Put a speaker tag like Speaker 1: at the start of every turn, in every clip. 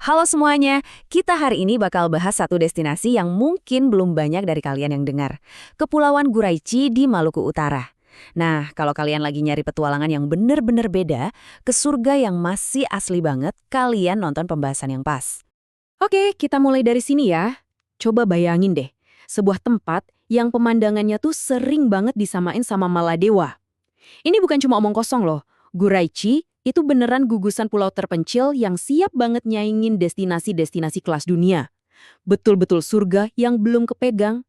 Speaker 1: Halo semuanya, kita hari ini bakal bahas satu destinasi yang mungkin belum banyak dari kalian yang dengar. Kepulauan Guraichi di Maluku Utara. Nah, kalau kalian lagi nyari petualangan yang bener-bener beda, ke surga yang masih asli banget, kalian nonton pembahasan yang pas. Oke, kita mulai dari sini ya. Coba bayangin deh, sebuah tempat yang pemandangannya tuh sering banget disamain sama Maladewa. Ini bukan cuma omong kosong loh. Guraichi itu beneran gugusan pulau terpencil yang siap banget nyaingin destinasi-destinasi kelas dunia. Betul-betul surga yang belum kepegang.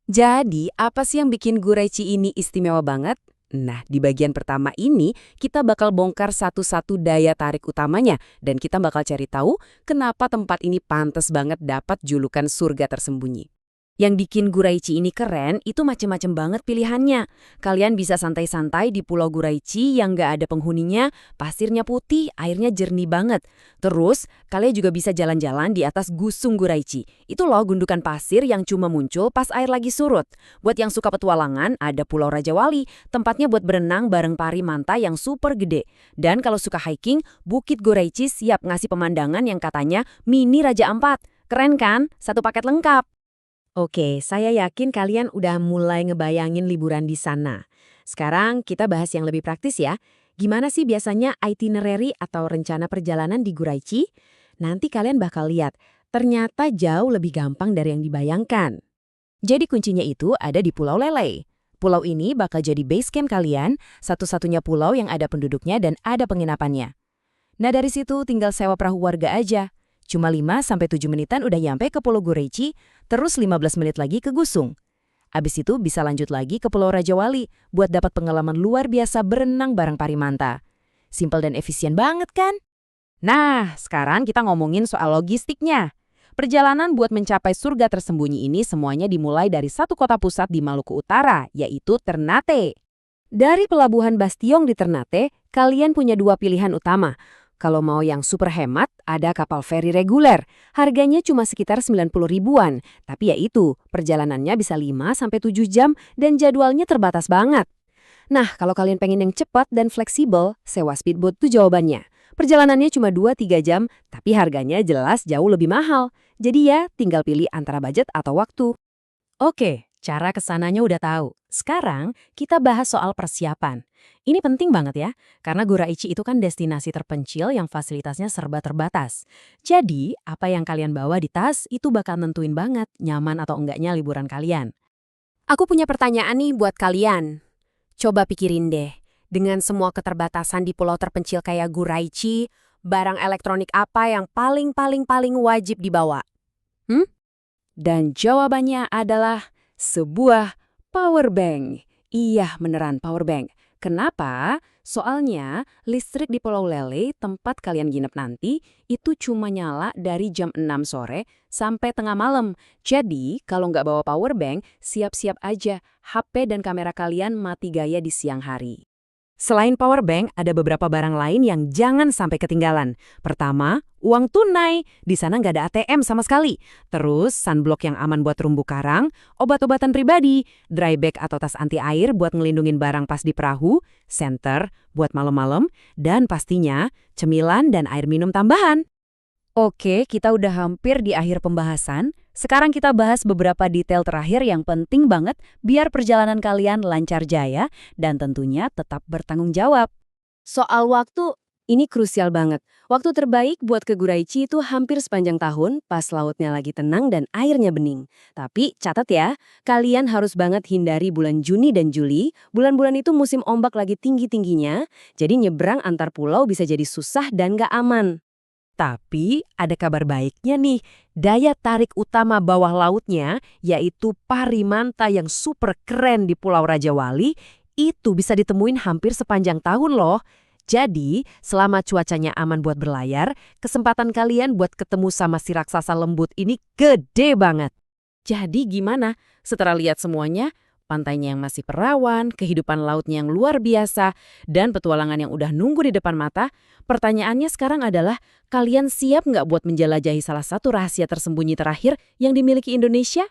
Speaker 1: Jadi, apa sih yang bikin Guraichi ini istimewa banget? Nah, di bagian pertama ini, kita bakal bongkar satu-satu daya tarik utamanya, dan kita bakal cari tahu kenapa tempat ini pantas banget dapat julukan surga tersembunyi. Yang bikin Guraichi ini keren, itu macem-macem banget pilihannya. Kalian bisa santai-santai di Pulau Guraichi yang nggak ada penghuninya, pasirnya putih, airnya jernih banget. Terus, kalian juga bisa jalan-jalan di atas Gusung Guraichi. Itu loh gundukan pasir yang cuma muncul pas air lagi surut. Buat yang suka petualangan, ada Pulau Raja Wali, tempatnya buat berenang bareng pari manta yang super gede. Dan kalau suka hiking, Bukit Guraichi siap ngasih pemandangan yang katanya mini Raja Ampat. Keren kan? Satu paket lengkap. Oke, saya yakin kalian udah mulai ngebayangin liburan di sana. Sekarang kita bahas yang lebih praktis ya. Gimana sih biasanya itinerary atau rencana perjalanan di Guraichi? Nanti kalian bakal lihat, ternyata jauh lebih gampang dari yang dibayangkan. Jadi kuncinya itu ada di Pulau Lele. Pulau ini bakal jadi base camp kalian, satu-satunya pulau yang ada penduduknya dan ada penginapannya. Nah dari situ tinggal sewa perahu warga aja. Cuma 5-7 menitan udah nyampe ke Pulau Guraichi, terus 15 menit lagi ke Gusung. Abis itu bisa lanjut lagi ke Pulau Raja Wali buat dapat pengalaman luar biasa berenang bareng parimanta. Simpel dan efisien banget kan? Nah, sekarang kita ngomongin soal logistiknya. Perjalanan buat mencapai surga tersembunyi ini semuanya dimulai dari satu kota pusat di Maluku Utara, yaitu Ternate. Dari Pelabuhan Bastiong di Ternate, kalian punya dua pilihan utama. Kalau mau yang super hemat, ada kapal feri reguler. Harganya cuma sekitar 90 ribuan. Tapi ya itu, perjalanannya bisa 5-7 jam dan jadwalnya terbatas banget. Nah, kalau kalian pengen yang cepat dan fleksibel, sewa speedboat tuh jawabannya. Perjalanannya cuma 2-3 jam, tapi harganya jelas jauh lebih mahal. Jadi ya, tinggal pilih antara budget atau waktu. Oke, cara kesananya udah tahu. Sekarang, kita bahas soal persiapan. Ini penting banget ya, karena Guraichi itu kan destinasi terpencil yang fasilitasnya serba terbatas. Jadi, apa yang kalian bawa di tas itu bakal nentuin banget nyaman atau enggaknya liburan kalian. Aku punya pertanyaan nih buat kalian. Coba pikirin deh, dengan semua keterbatasan di pulau terpencil kayak Guraichi, barang elektronik apa yang paling wajib dibawa? Dan jawabannya adalah sebuah power bank. Iya, beneran power bank. Kenapa? Soalnya listrik di Pulau Lele, tempat kalian nginep nanti, itu cuma nyala dari jam 6 sore sampai tengah malam. Jadi, kalau nggak bawa power bank, siap-siap aja HP dan kamera kalian mati gaya di siang hari. Selain power bank, ada beberapa barang lain yang jangan sampai ketinggalan. Pertama, uang tunai. Di sana nggak ada ATM sama sekali. Terus, sunblock yang aman buat terumbu karang, obat-obatan pribadi, dry bag atau tas anti air buat ngelindungin barang pas di perahu, senter buat malam-malam, dan pastinya cemilan dan air minum tambahan. Oke, kita udah hampir di akhir pembahasan. Sekarang kita bahas beberapa detail terakhir yang penting banget biar perjalanan kalian lancar jaya dan tentunya tetap bertanggung jawab. Soal waktu, ini krusial banget. Waktu terbaik buat ke Guraichi itu hampir sepanjang tahun, pas lautnya lagi tenang dan airnya bening. Tapi catat ya, kalian harus banget hindari bulan Juni dan Juli. Bulan-bulan itu musim ombak lagi tinggi-tingginya, jadi nyebrang antar pulau bisa jadi susah dan gak aman. Tapi ada kabar baiknya nih, daya tarik utama bawah lautnya, yaitu parimanta yang super keren di Pulau Raja Wali, itu bisa ditemuin hampir sepanjang tahun loh. Jadi, selama cuacanya aman buat berlayar, kesempatan kalian buat ketemu sama si raksasa lembut ini gede banget. Jadi gimana? Setelah lihat semuanya, pantainya yang masih perawan, kehidupan lautnya yang luar biasa, dan petualangan yang udah nunggu di depan mata, pertanyaannya sekarang adalah, kalian siap nggak buat menjelajahi salah satu rahasia tersembunyi terakhir yang dimiliki Indonesia?